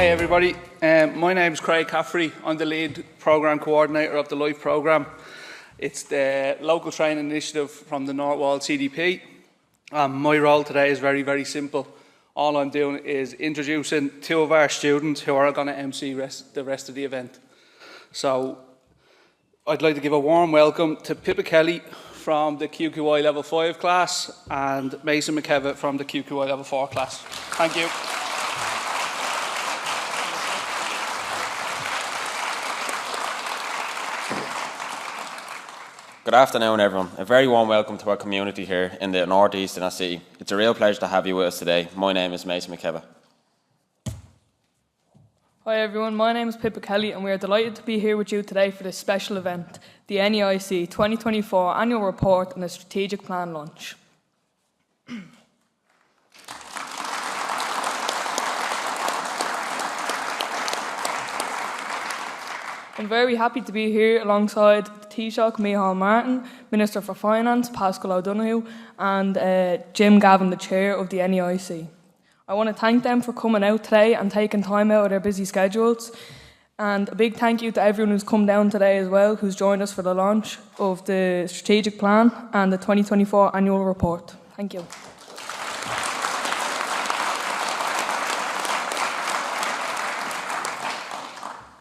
Hey everybody, my name is Craig Caffrey. I'm the lead programme coordinator of the LIFE programme. It's the local training initiative from the North Wall CDP. My role today is very, very simple. All I'm doing is introducing two of our students who are going to MC the rest of the event. So I'd like to give a warm welcome to Pippa Kelly from the QQI Level 5 class and Mason McKevitt from the QQI Level 4 class. Thank you. Good afternoon, everyone. A very warm welcome to our community here in the northeast in our city. It's a real pleasure to have you with us today. My name is Mason McKevitt. Hi everyone, my name is Pippa Kelly and we are delighted to be here with you today for this special event, the NEIC 2024 Annual Report and a Strategic Plan launch. I'm very happy to be here alongside Taoiseach Micheál, Minister for Finance, Paschal Donohoe, and Gavin, the Chair of the NEIC. I want to thank them for coming out today and taking time out of their busy schedules. And a big thank you to everyone who's come down today as well, who's joined us for the launch of the strategic plan and the 2024 annual report. Thank you.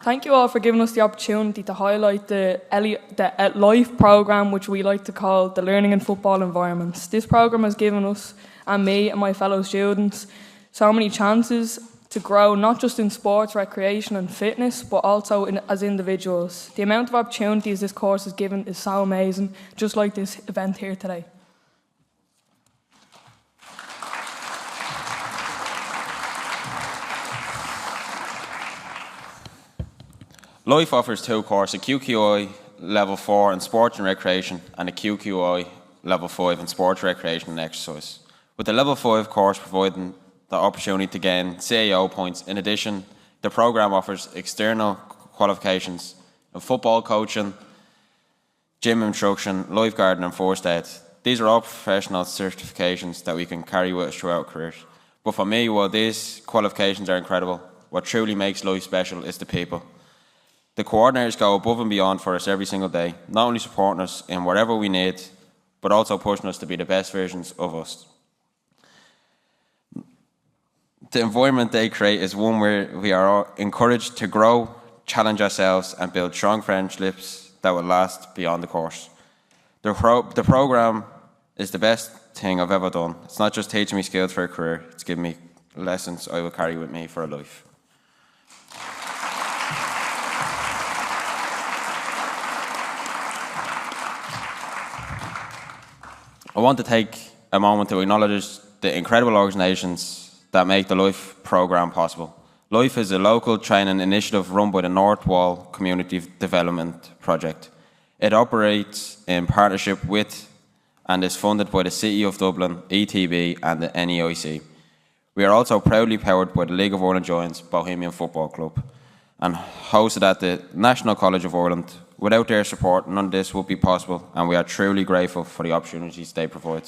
Thank you all for giving us the opportunity to highlight the LIFE programme, which we like to call the Learning in Football Environments. This programme has given us, and me and my fellow students, so many chances to grow, not just in sports, recreation and fitness, but also as individuals. The amount of opportunities this course has given is so amazing, just like this event here today. LIFE offers two courses, a QQI Level 4 in Sport and Recreation and a QQI Level 5 in Sport, Recreation and Exercise. With the Level 5 course providing the opportunity to gain CAO points, in addition, the programme offers external qualifications in football coaching, gym instruction, lifeguarding and first aid. These are all professional certifications that we can carry with us throughout our careers. But for me, while these qualifications are incredible, what truly makes LIFE special is the people. The coordinators go above and beyond for us every single day, not only supporting us in whatever we need, but also pushing us to be the best versions of us. The environment they create is one where we are encouraged to grow, challenge ourselves and build strong friendships that will last beyond the course. The programme is the best thing I've ever done. It's not just teaching me skills for a career, it's giving me lessons I will carry with me for a life. I want to take a moment to acknowledge the incredible organisations that make the LIFE programme possible. LIFE is a local training initiative run by the North Wall Community Development Project. It operates in partnership with and is funded by the City of Dublin, ETB and the NEIC. We are also proudly powered by the League of Ireland Giants Bohemian Football Club and hosted at the National College of Ireland. Without their support, none of this would be possible, and we are truly grateful for the opportunities they provide.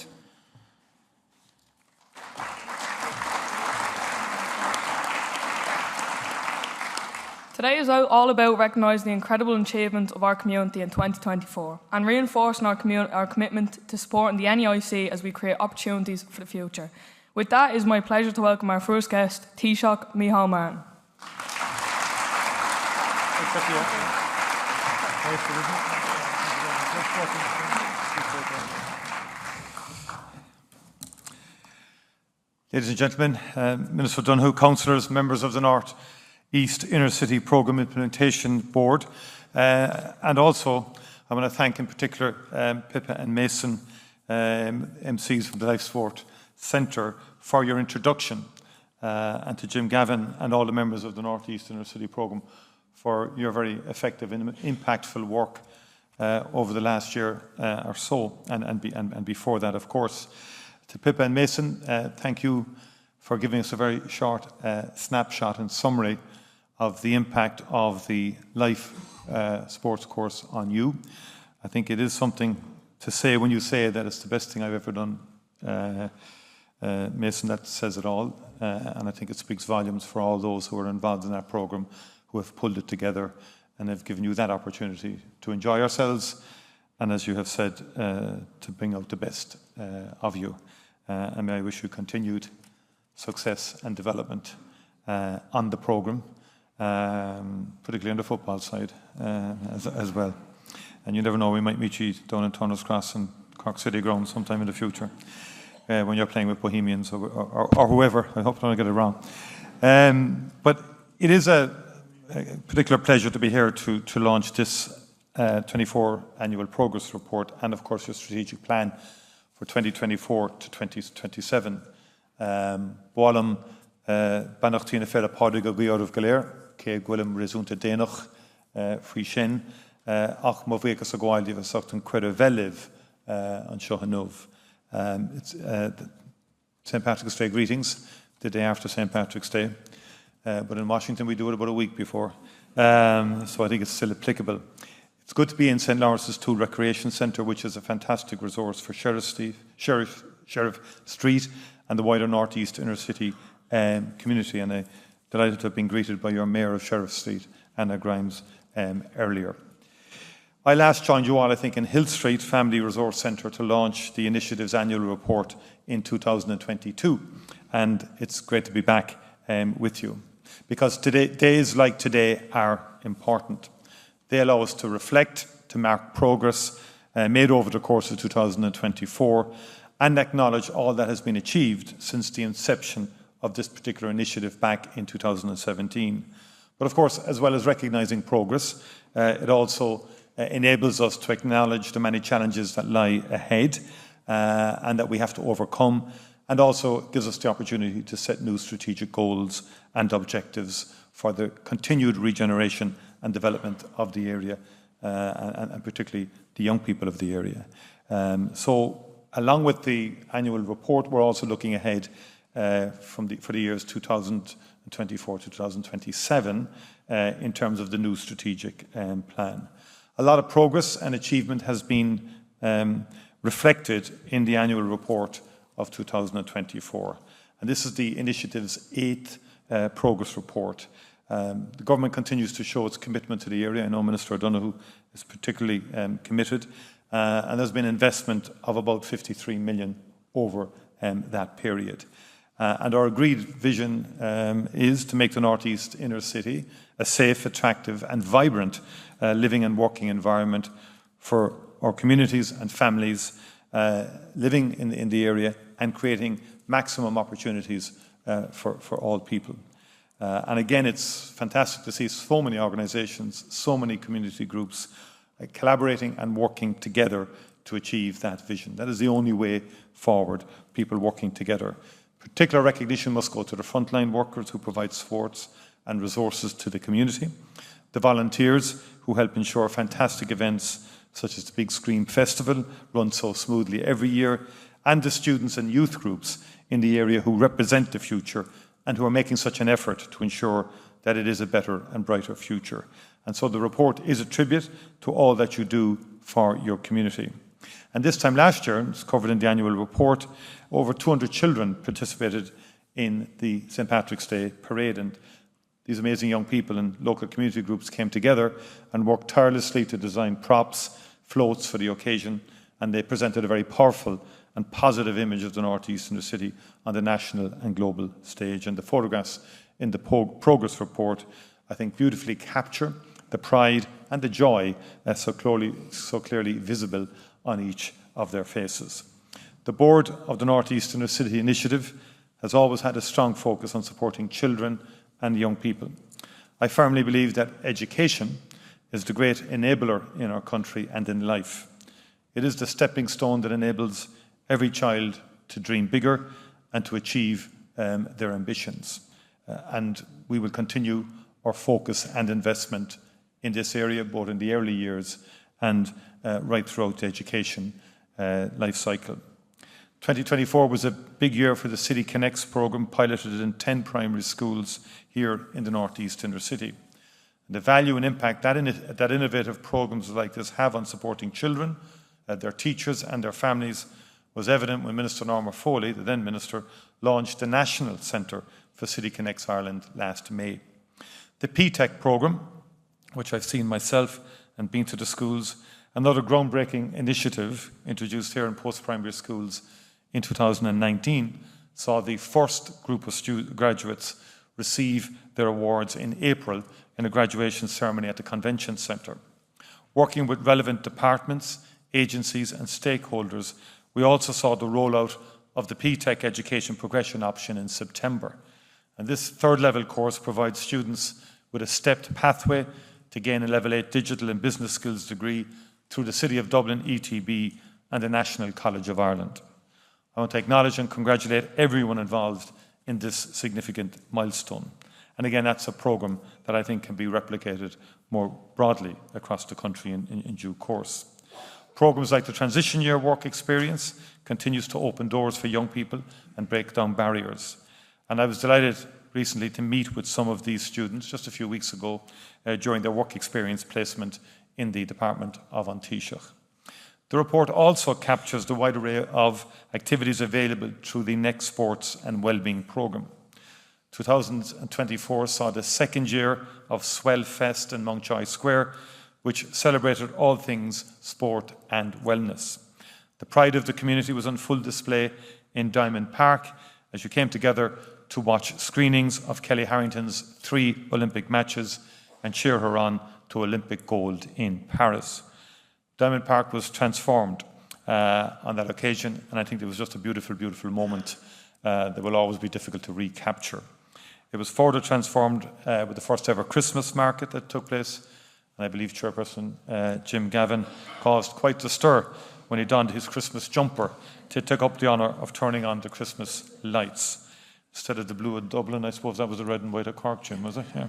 Today is all about recognising the incredible achievements of our community in 2024 and reinforcing our commitment to supporting the NEIC as we create opportunities for the future. With that, it is my pleasure to welcome our first guest, Taoiseach Micheál. Ladies and gentlemen, Minister Donohoe, councillors, members of the North East Inner City Programme Implementation Board, and also I want to thank in particular Pippa and Mason, MCs from the Life Sport Centre, for your introduction, and to Gavin and all the members of the North East Inner City Programme for your very effective and impactful work over the last year or so, and before that, of course. To Pippa and Mason, thank you for giving us a very short snapshot and summary of the impact of the Life sports course on you. I think it is something to say when you say that it's the best thing I've ever done Mason, that says it all, and I think it speaks volumes for all those who are involved in that programme, who have pulled it together and have given you that opportunity to enjoy yourselves, and as you have said, to bring out the best of you. And may I wish you continued success and development on the programme, particularly on the football side as well. And you never know, we might meet you down in Turner's Cross and Cork City Ground sometime in the future when you're playing with Bohemians or whoever. I hope I don't get it wrong. But it is a particular pleasure to be here to launch this 24 annual progress report and of course your strategic plan for 2024 to 2027. Bhálam banachtína fer a pádraig a bhíor of galéir, cé gwilym rezúnta dénach frí sin, ach má bhíochas a gháil díomh socht an cuir veliv an seo hanóv. St. Patrick's Day greetings, the day after St. Patrick's Day. But in Washington we do it about a week before. So I think it's still applicable. It's good to be in St. Lawrence's Tool Recreation Centre, which is a fantastic resource for Sheriff Street and the wider North East inner city community. And I'm delighted to have been greeted by your Mayor of Sheriff Street, Anna Grimes, earlier. I last joined you all, I think, in Hill Street Family Resource Centre to launch the initiative's annual report in 2022. And it's great to be back with you. Because days like today are important. They allow us to reflect, to mark progress made over the course of 2024 and acknowledge all that has been achieved since the inception of this particular initiative back in 2017. But of course, as well as recognising progress, it also enables us to acknowledge the many challenges that lie ahead and that we have to overcome, and also gives us the opportunity to set new strategic goals and objectives for the continued regeneration and development of the area, and particularly the young people of the area. So, along with the annual report, we're also looking ahead for the years 2024 to 2027 in terms of the new strategic plan. A lot of progress and achievement has been reflected in the annual report of 2024. And this is the initiative's 8th progress report. The government continues to show its commitment to the area. I know Minister Donohoe is particularly committed, and there's been investment of about 53 million over that period. And our agreed vision is to make the North East inner city a safe, attractive and vibrant living and working environment for our communities and families living in the area and creating maximum opportunities for all people. And again, it's fantastic to see so many organisations, so many community groups collaborating and working together to achieve that vision. That is the only way forward, people working together. Particular recognition must go to the frontline workers who provide supports and resources to the community, the volunteers who help ensure fantastic events such as the Big Screen Festival run so smoothly every year, and the students and youth groups in the area who represent the future and who are making such an effort to ensure that it is a better and brighter future. And so the report is a tribute to all that you do for your community. And this time last year, it's covered in the annual report, over 200 children participated in the St. Patrick's Day parade, and these amazing young people and local community groups came together and worked tirelessly to design props, floats for the occasion, and they presented a very powerful and positive image of the North East inner city on the national and global stage. And the photographs in the progress report, I think, beautifully capture the pride and the joy so clearly visible on each of their faces. The board of the North East Inner City Initiative has always had a strong focus on supporting children and young people. I firmly believe that education is the great enabler in our country and in life. It is the stepping stone that enables every child to dream bigger and to achieve their ambitions. And we will continue our focus and investment in this area, both in the early years and right throughout the education life cycle. 2024 was a big year for the City Connects programme, piloted in 10 primary schools here in the North East inner city. And the value and impact that innovative programmes like this have on supporting children, their teachers and their families was evident when Minister Norma Foley, the then Minister, launched the National Centre for City Connects Ireland last May. The PTEC programme, which I've seen myself and been to the schools, another groundbreaking initiative introduced here in post-primary schools in 2019, saw the first group of graduates receive their awards in April in a graduation ceremony at the Convention Centre. Working with relevant departments, agencies and stakeholders, we also saw the rollout of the PTEC Education Progression option in September. And this third-level course provides students with a stepped pathway to gain a Level 8 Digital and Business Skills degree through the City of Dublin ETB and the National College of Ireland. I want to acknowledge and congratulate everyone involved in this significant milestone. And again, that's a programme that I think can be replicated more broadly across the country in due course. Programmes like the Transition Year Work Experience continues to open doors for young people and break down barriers. And I was delighted recently to meet with some of these students just a few weeks ago during their work experience placement in the Department of An Taoiseach. The report also captures the wide array of activities available through the NEIC Sports and Wellbeing Programme. 2024 saw the second year of Swell Fest in Mountjoy Square, which celebrated all things sport and wellness. The pride of the community was on full display in Diamond Park as you came together to watch screenings of Kelly Harrington's 3 Olympic matches and cheer her on to Olympic gold in Paris. Diamond Park was transformed on that occasion, and I think it was just a beautiful, beautiful moment that will always be difficult to recapture. It was further transformed with the first ever Christmas market that took place, and I believe Chairperson Jim Gavin caused quite the stir when he donned his Christmas jumper to take up the honour of turning on the Christmas lights. Instead of the blue of Dublin, I suppose that was the red and white of Cork, Jim, was it? Yeah.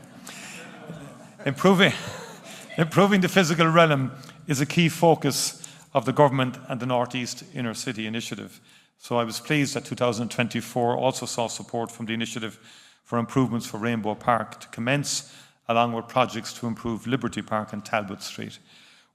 Improving the physical realm is a key focus of the government and the North East Inner City Initiative. So I was pleased that 2024 also saw support from the initiative for improvements for Rainbow Park to commence, along with projects to improve Liberty Park and Talbot Street.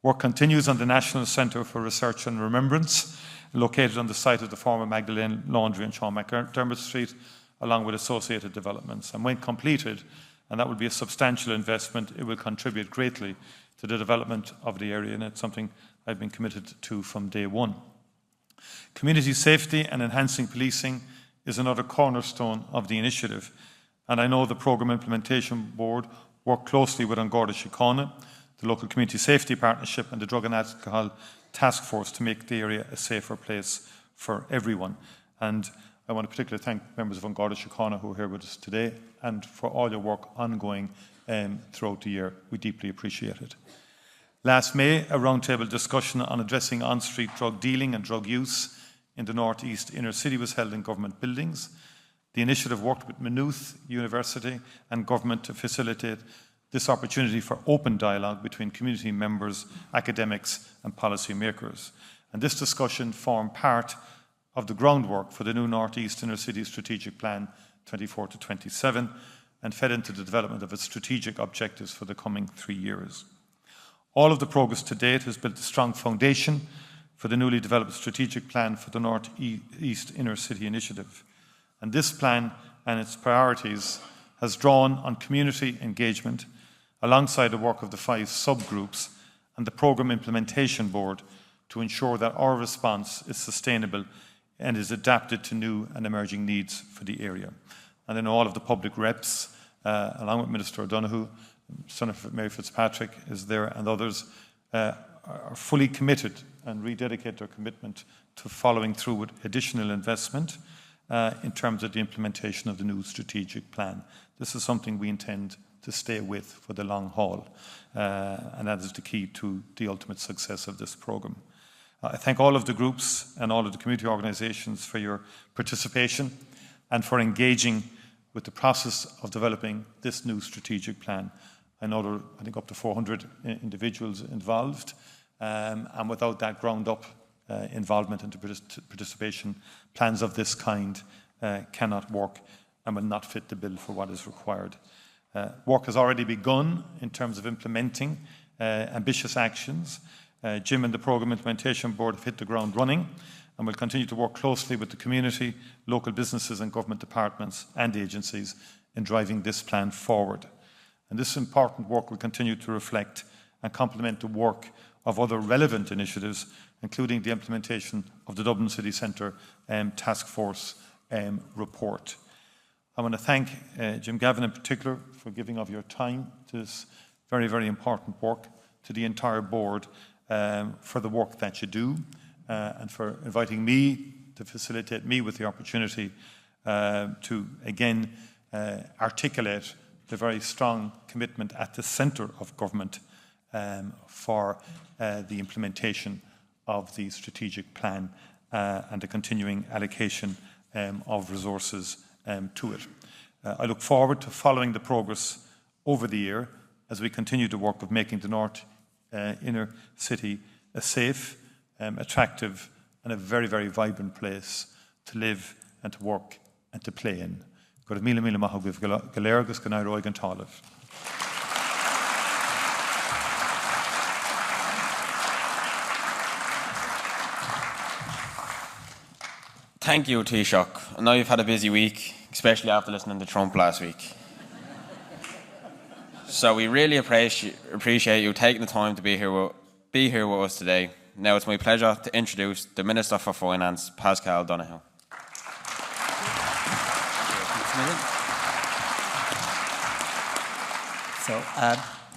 Work continues on the National Centre for Research and Remembrance, located on the site of the former Magdalene Laundry on Sean McDermott Street, along with associated developments. And when completed, and that will be a substantial investment, it will contribute greatly to the development of the area, and it's something I've been committed to from day one. Community safety and enhancing policing is another cornerstone of the initiative, and I know the Programme Implementation Board worked closely with An Garda Síochána, the local Community Safety Partnership and the Drug and Alcohol Task Force to make the area a safer place for everyone. And I want to particularly thank members of An Garda Síochána who are here with us today and for all your work ongoing throughout the year. We deeply appreciate it. Last May, a roundtable discussion on addressing on-street drug dealing and drug use in the North East Inner City was held in government buildings. The initiative worked with Maynooth University and government to facilitate this opportunity for open dialogue between community members, academics and policy makers. And this discussion formed part of the groundwork for the new North East Inner City Strategic Plan 24 to 27 and fed into the development of its strategic objectives for the coming 3 years. All of the progress to date has built a strong foundation for the newly developed strategic plan for the North East Inner City Initiative. And this plan and its priorities has drawn on community engagement alongside the work of the 5 subgroups and the Programme Implementation Board to ensure that our response is sustainable and is adapted to new and emerging needs for the area. And then all of the public reps, along with Minister Donohoe, Senator Mary Fitzpatrick is there, and others are fully committed and rededicate their commitment to following through with additional investment in terms of the implementation of the new strategic plan. This is something we intend to stay with for the long haul, and that is the key to the ultimate success of this programme. I thank all of the groups and all of the community organisations for your participation and for engaging with the process of developing this new strategic plan. I know there are, I think, up to 400 individuals involved, and without that ground-up involvement and participation, plans of this kind cannot work and will not fit the bill for what is required. Work has already begun in terms of implementing ambitious actions. Jim and the Programme Implementation Board have hit the ground running, and will continue to work closely with the community, local businesses and government departments and agencies in driving this plan forward. And this important work will continue to reflect and complement the work of other relevant initiatives, including the implementation of the Dublin City Centre Task Force report. I want to thank Jim Gavin in particular for giving of your time to this very, very important work, to the entire board for the work that you do, and for inviting me to facilitate me with the opportunity to again articulate the very strong commitment at the centre of government for the implementation of the strategic plan and the continuing allocation of resources to it. I look forward to following the progress over the year as we continue to work of making the North Inner City a safe, attractive and a very, very vibrant place to live and to work and to play in. Go to Míle Míle Maith Agaibh go léir agus go n óig an talamh. Thank you, Taoiseach. I know you've had a busy week, especially after listening to Trump last week. So we really appreciate you taking the time to be here with us today. Now it's my pleasure to introduce the Minister for Finance, Paschal Donohoe.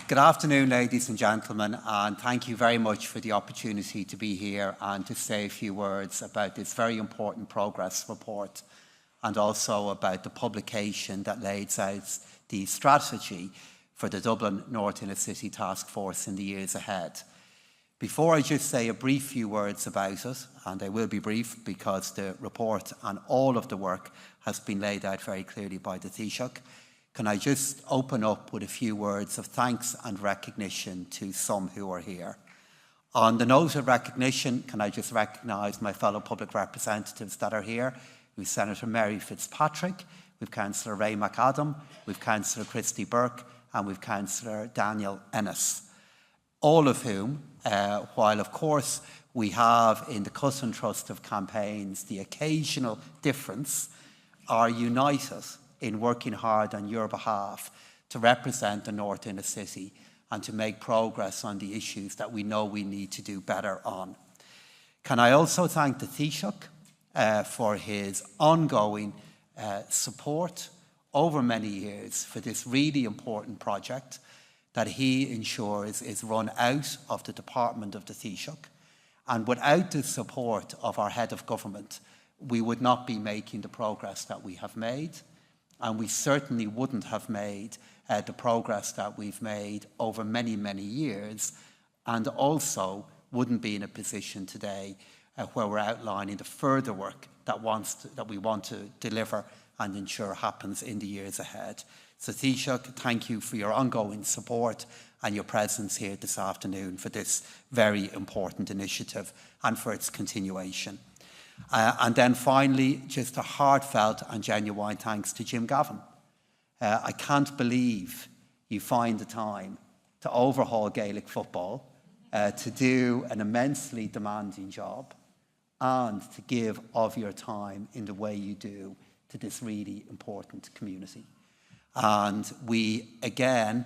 Good afternoon, ladies and gentlemen, and thank you very much for the opportunity to be here and to say a few words about this very important progress report and also about the publication that lays out the strategy for the Dublin North Inner City Task Force in the years ahead. Before I just say a brief few words about it, and they will be brief because the report and all of the work has been laid out very clearly by the Taoiseach, can I just open up with a few words of thanks and recognition to some who are here. On the note of recognition, can I just recognise my fellow public representatives that are here. We've Senator Mary Fitzpatrick, we've Councillor Ray McAdam, we've Councillor Christy Burke, and we've Councillor Daniel Ennis. All of whom, while of course we have in the cut and trust of campaigns the occasional difference, are united in working hard on your behalf to represent the North Inner City and to make progress on the issues that we know we need to do better on. Can I also thank the Taoiseach for his ongoing support over many years for this really important project that he ensures is run out of the department of the Taoiseach. And without the support of our head of government, we would not be making the progress that we have made. And we certainly wouldn't have made the progress that we've made over many, many years, and also wouldn't be in a position today where we're outlining the further work that we want to deliver and ensure happens in the years ahead. So Taoiseach, thank you for your ongoing support and your presence here this afternoon for this very important initiative and for its continuation. And then finally, just a heartfelt and genuine thanks to Jim Gavin. I can't believe you find the time to overhaul Gaelic football, to do an immensely demanding job, and to give of your time in the way you do to this really important community. And we, again,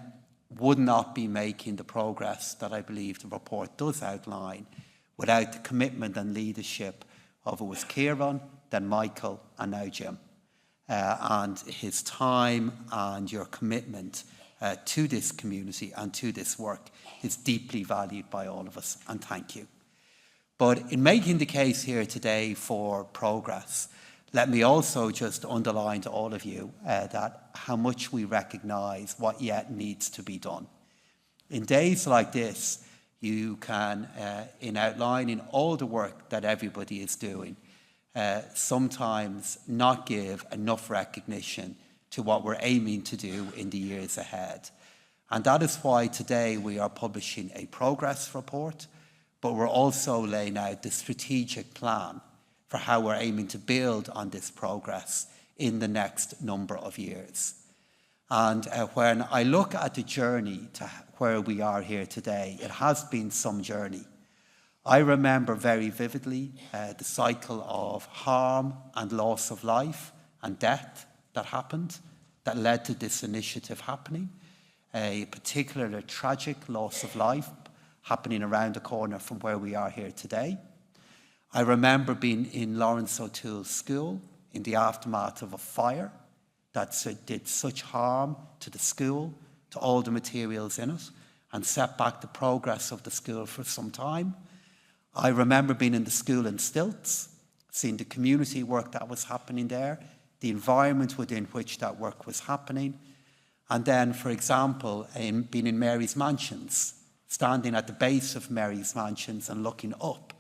would not be making the progress that I believe the report does outline without the commitment and leadership of it was Kieran, then Micheál, and now Jim. And his time and your commitment to this community and to this work is deeply valued by all of us, and thank you. But in making the case here today for progress, let me also just underline to all of you that how much we recognise what yet needs to be done. In days like this, you can, in outlining all the work that everybody is doing, sometimes not give enough recognition to what we're aiming to do in the years ahead. And that is why today we are publishing a progress report, but we're also laying out the strategic plan for how we're aiming to build on this progress in the next number of years. And when I look at the journey to where we are here today, it has been some journey. I remember very vividly the cycle of harm and loss of life and death that happened, that led to this initiative happening. A particularly tragic loss of life happening around the corner from where we are here today. I remember being in Lawrence O'Toole's school in the aftermath of a fire that did such harm to the school, to all the materials in it, and set back the progress of the school for some time. I remember being in the school in Stilts, seeing the community work that was happening there, the environment within which that work was happening. And then, for example, being in Mary's Mansions, standing at the base of Mary's Mansions and looking up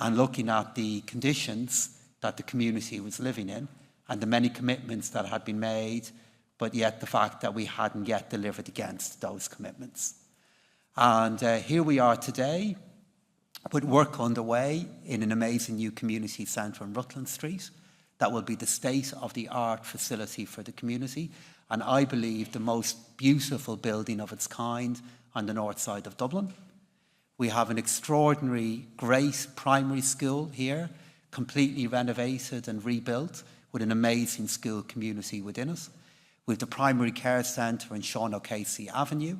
and looking at the conditions that the community was living in and the many commitments that had been made, but yet the fact that we hadn't yet delivered against those commitments. And here we are today with work underway in an amazing new community centre on Rutland Street that will be the state-of-the-art facility for the community, and I believe the most beautiful building of its kind on the north side of Dublin. We have an extraordinary, great primary school here, completely renovated and rebuilt with an amazing school community within it. We have the primary care centre in Sean O'Casey Avenue,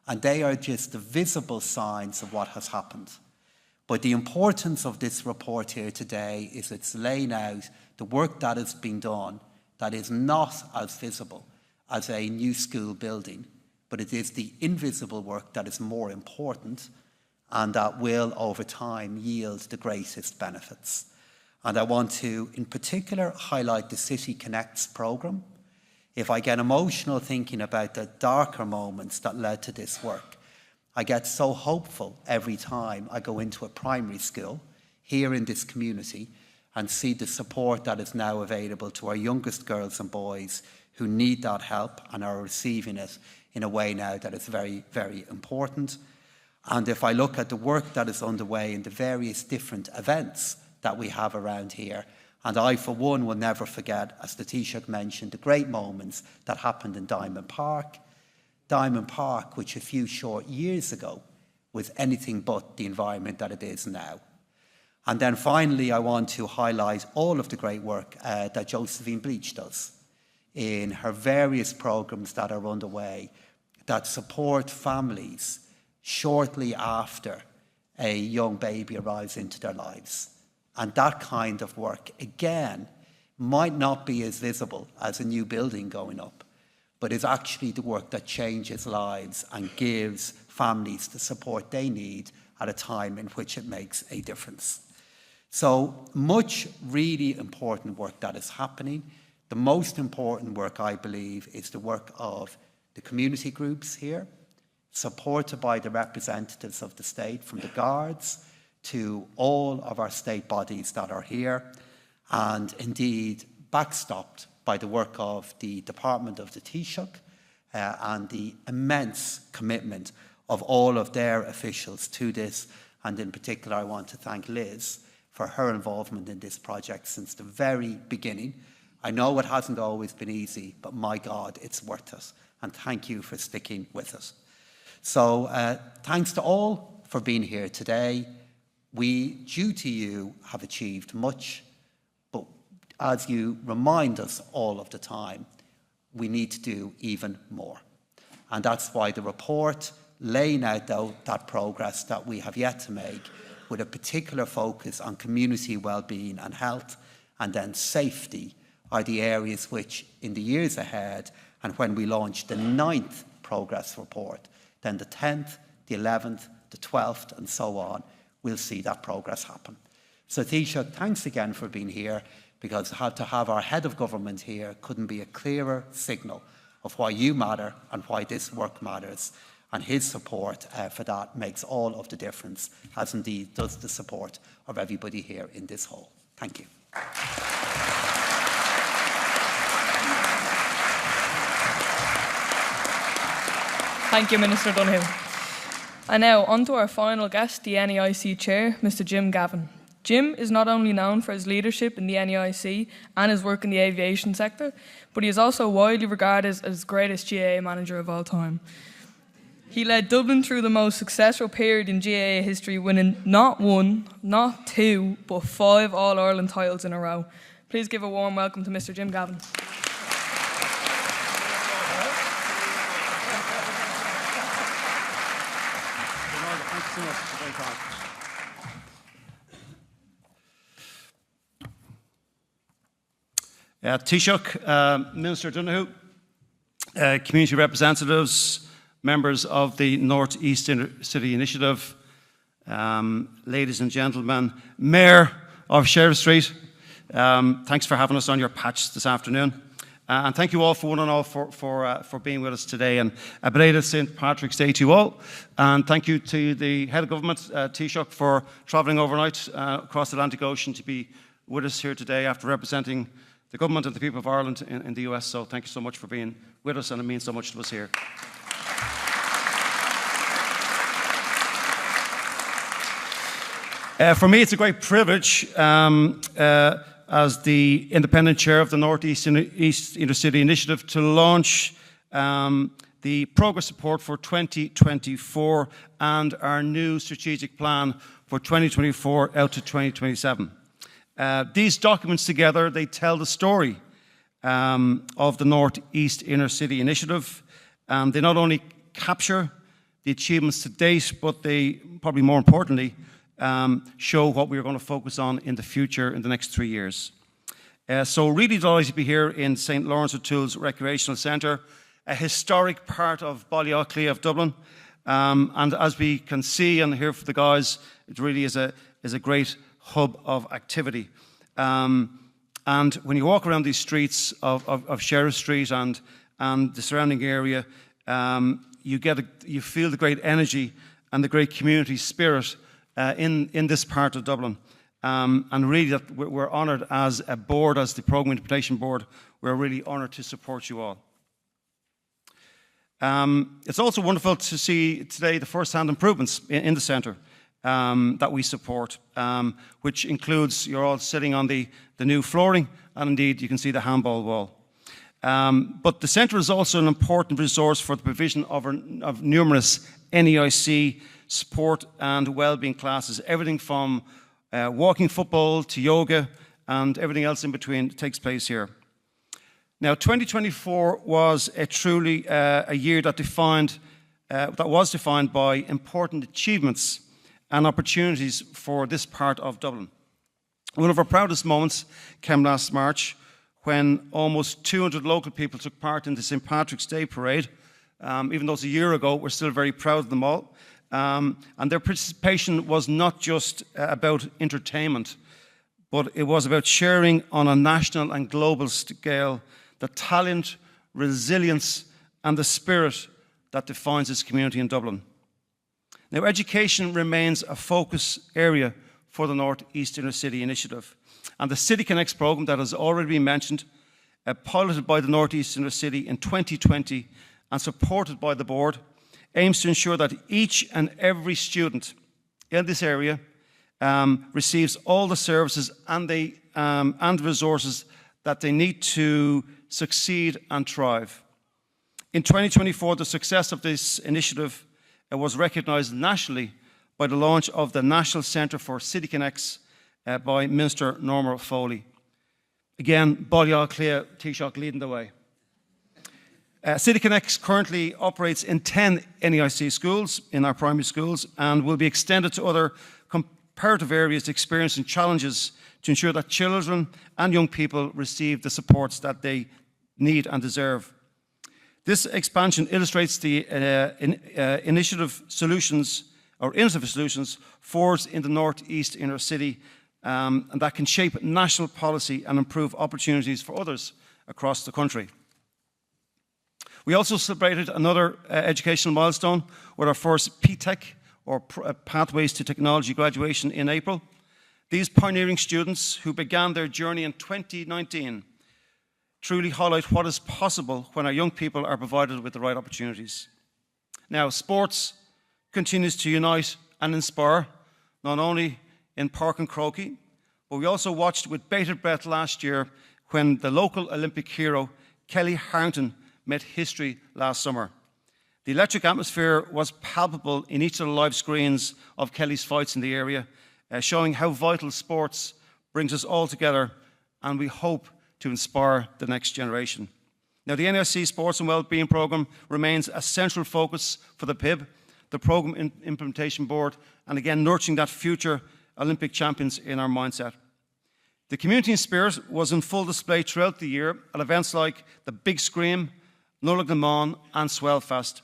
and they are just the visible signs of what has happened. But the importance of this report here today is it's laying out the work that has been done that is not as visible as a new school building, but it is the invisible work that is more important and that will, over time, yield the greatest benefits. And I want to, in particular, highlight the City Connects programme. If I get emotional thinking about the darker moments that led to this work, I get so hopeful every time I go into a primary school here in this community and see the support that is now available to our youngest girls and boys who need that help and are receiving it in a way now that is very, very important. And if I look at the work that is underway in the various different events that we have around here, and I, for one, will never forget, as the Taoiseach mentioned, the great moments that happened in Diamond Park. Diamond Park, which a few short years ago was anything but the environment that it is now. And then finally, I want to highlight all of the great work that Josephine Bleach does in her various programmes that are underway that support families shortly after a young baby arrives into their lives. And that kind of work, again, might not be as visible as a new building going up, but is actually the work that changes lives and gives families the support they need at a time in which it makes a difference. So much really important work that is happening. The most important work, I believe, is the work of the community groups here, supported by the representatives of the state, from the Guards to all of our state bodies that are here, and indeed backstopped by the work of the Department of the Taoiseach and the immense commitment of all of their officials to this. And in particular, I want to thank Liz for her involvement in this project since the very beginning. I know it hasn't always been easy, but my God, it's worth it. And thank you for sticking with us. So thanks to all for being here today. We, due to you, have achieved much, but as you remind us all of the time, we need to do even more. And that's why the report laying out that progress that we have yet to make, with a particular focus on community well-being and health, and then safety, are the areas which, in the years ahead, and when we launch the 9th progress report, then the 10th, the 11th, the 12th, and so on, we'll see that progress happen. So Taoiseach, thanks again for being here, because to have our head of government here couldn't be a clearer signal of why you matter and why this work matters. And his support for that makes all of the difference, as indeed does the support of everybody here in this hall. Thank you. Thank you, Minister Donohoe. And now, on to our final guest, the NEIC Chair, Mr. Jim Gavin. Jim is not only known for his leadership in the NEIC and his work in the aviation sector, but he is also widely regarded as the greatest GAA manager of all time. He led Dublin through the most successful period in GAA history, winning not one, not two, but 5 All-Ireland titles in a row. Please give a warm welcome to Mr. Jim Gavin. Taoiseach, Minister Donohoe, community representatives, members of the North East City Initiative, ladies and gentlemen, Mayor of Sheriff Street, thanks for having us on your patch this afternoon. And thank you all for one and all for being with us today. And a belated St. Patrick's Day to you all. And thank you to the Head of Government, Taoiseach, for travelling overnight across the Atlantic Ocean to be with us here today after representing the government and the people of Ireland in the US. So thank you so much for being with us, and it means so much to us here. For me, it's a great privilege as the independent chair of the North East Intercity Initiative to launch the progress report for 2024 and our new strategic plan for 2024 out to 2027. These documents together, they tell the story of the North East Inner City Initiative. They not only capture the achievements to date, but they, probably more importantly, show what we're going to focus on in the future in the next 3 years. So really delighted to be here in St. Lawrence O'Toole's Recreational Centre, a historic part of Ballyockley of Dublin. And as we can see and hear from the guys, it really is a great hub of activity. And when you walk around these streets of Sheriff Street and the surrounding area, you feel the great energy and the great community spirit in this part of Dublin. And really that we're honoured as a board, as the Programme Implementation Board, we're really honoured to support you all. It's also wonderful to see today the first-hand improvements in the centre that we support, which includes, you're all sitting on the new flooring, and indeed you can see the handball wall. But the centre is also an important resource for the provision of numerous NEIC sport and wellbeing classes, everything from walking football to yoga and everything else in between takes place here. Now, 2024 was truly a year that was defined by important achievements and opportunities for this part of Dublin. One of our proudest moments came last March when almost 200 local people took part in the St. Patrick's Day Parade. Even though it's a year ago, we're still very proud of them all. And their participation was not just about entertainment, but it was about sharing on a national and global scale the talent, resilience, and the spirit that defines this community in Dublin. Now, education remains a focus area for the North East Inner City Initiative. And the City Connects programme that has already been mentioned, piloted by the North East Inner City in 2020 and supported by the board, aims to ensure that each and every student in this area receives all the services and resources that they need to succeed and thrive. In 2024, the success of this initiative was recognised nationally by the launch of the National Centre for City Connects by Minister Norma Foley. Again, Ballyockley, Taoiseach leading the way. City Connects currently operates in 10 NEIC schools in our primary schools and will be extended to other comparative areas experiencing challenges to ensure that children and young people receive the supports that they need and deserve. This expansion illustrates the innovative solutions forged in the North East Inner City and that can shape national policy and improve opportunities for others across the country. We also celebrated another educational milestone with our first PTech, or Pathways to Technology graduation in April. These pioneering students who began their journey in 2019 truly highlight what is possible when our young people are provided with the right opportunities. Now, sports continues to unite and inspire, not only in Park and Croquet, but we also watched with bated breath last year when the local Olympic hero, Kelly Harrington, met history last summer. The electric atmosphere was palpable in each of the live screens of Kelly's fights in the area, showing how vital sports brings us all together, and we hope to inspire the next generation. Now, the NEIC Sports and Wellbeing Programme remains a central focus for the PIB, the Programme Implementation Board, and again, nurturing that future Olympic champions in our mindset. The community spirit was in full display throughout the year at events like the Big Scream, Nullag na Mán, and Swellfest.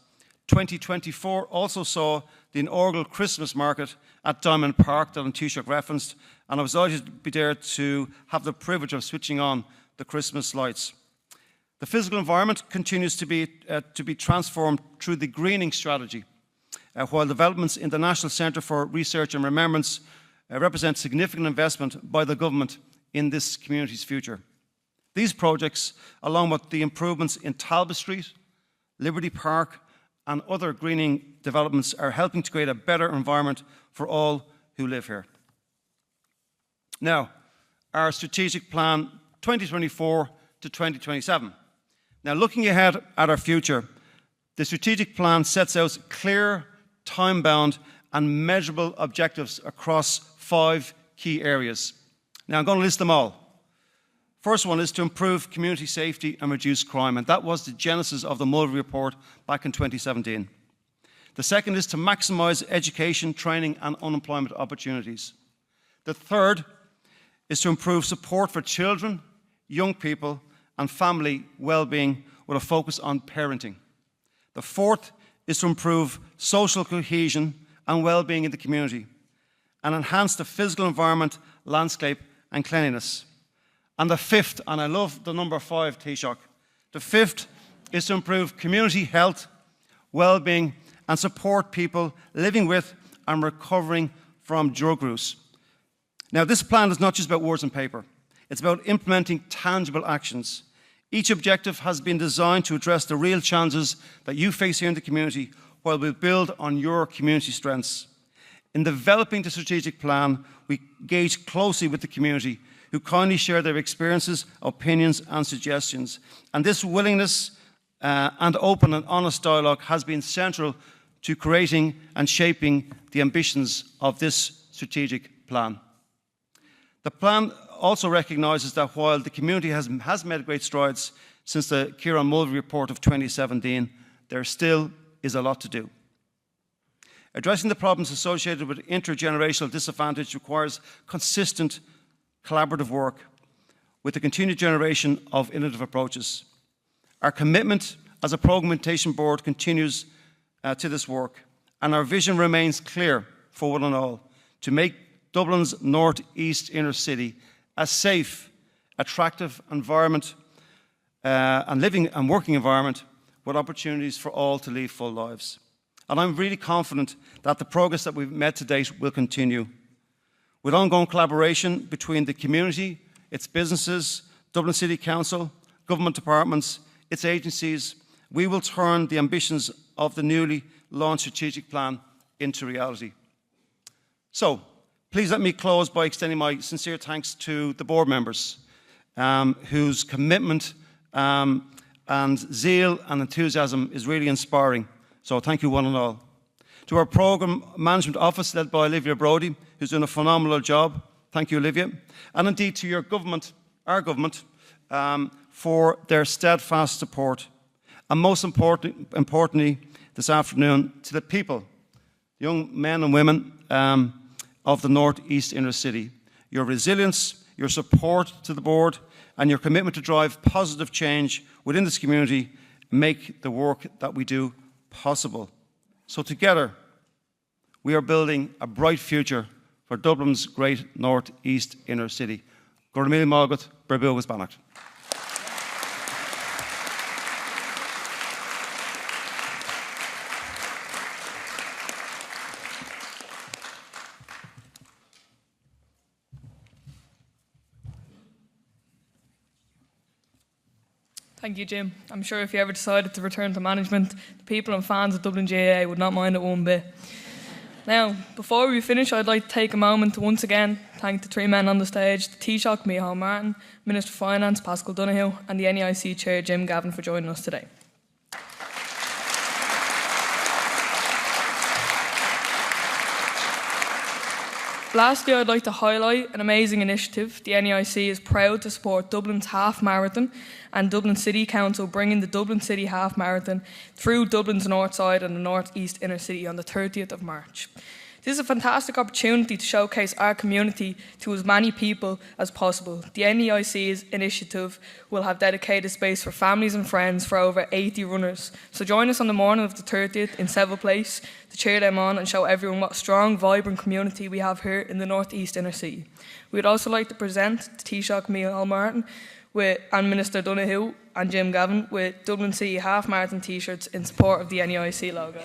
2024 also saw the inaugural Christmas market at Diamond Park that Taoiseach referenced, and I was delighted to be there to have the privilege of switching on the Christmas lights. The physical environment continues to be transformed through the greening strategy, while developments in the National Centre for Research and Remembrance represent significant investment by the government in this community's future. These projects, along with the improvements in Talbot Street, Liberty Park, and other greening developments, are helping to create a better environment for all who live here. Now, our strategic plan 2024 to 2027. Now, looking ahead at our future, the strategic plan sets out clear, time-bound, and measurable objectives across 5 key areas. Now, I'm going to list them all. First one is to improve community safety and reduce crime, and that was the genesis of the Mulvey Report back in 2017. The second is to maximise education, training, and unemployment opportunities. The third is to improve support for children, young people, and family well-being with a focus on parenting. The fourth is to improve social cohesion and well-being in the community and enhance the physical environment, landscape, and cleanliness. And the fifth, and I love the number 5, Taoiseach, the fifth is to improve community health, well-being, and support people living with and recovering from drug use. Now, this plan is not just about words on paper. It's about implementing tangible actions. Each objective has been designed to address the real challenges that you face here in the community while we build on your community strengths. In developing the strategic plan, we engage closely with the community who kindly share their experiences, opinions, and suggestions. And this willingness and open and honest dialogue has been central to creating and shaping the ambitions of this strategic plan. The plan also recognises that while the community has made great strides since the Kieran Mulvey Report of 2017, there still is a lot to do. Addressing the problems associated with intergenerational disadvantage requires consistent collaborative work with the continued generation of innovative approaches. Our commitment as a Programme Board continues to this work, and our vision remains clear for one and all, to make Dublin's north-east inner city a safe, attractive environment and living and working environment with opportunities for all to lead full lives. And I'm really confident that the progress that we've made to date will continue. With ongoing collaboration between the community, its businesses, Dublin City Council, government departments, its agencies, we will turn the ambitions of the newly launched strategic plan into reality. So, please let me close by extending my sincere thanks to the board members whose commitment and zeal and enthusiasm is really inspiring. So thank you one and all. To our Programme Management Office led by Olivia Brodie, who's done a phenomenal job. Thank you, Olivia. And indeed to your government, our government, for their steadfast support. And most importantly, this afternoon, to the people, young men and women of the north-east inner city. Your resilience, your support to the board, and your commitment to drive positive change within this community make the work that we do possible. So together, we are building a bright future for Dublin's great north-east inner city. Gormil Margaret, Berbilgus Bannock. Thank you, Jim. I'm sure if you ever decided to return to management, the people and fans of Dublin GAA would not mind it one bit. Now, before we finish, I'd like to take a moment to once again thank the 3 men on the stage, the Taoiseach, Micheál Martin, Minister for Finance, Paschal Donohoe, and the NEIC Chair, Gavin, for joining us today. Lastly, I'd like to highlight an amazing initiative. The NEIC is proud to support Dublin's half marathon and Dublin City Council bringing the Dublin City Half Marathon through Dublin's north side and the northeast inner city on the 30th of March. This is a fantastic opportunity to showcase our community to as many people as possible. The NEIC's initiative will have dedicated space for families and friends for over 80 runners. So join us on the morning of the 30th in Seville Place to cheer them on and show everyone what a strong, vibrant community we have here in the northeast inner city. We would also like to present the Taoiseach Micheál and Minister Donohoe and Gavin with Dublin City Half Marathon t-shirts in support of the NEIC logo.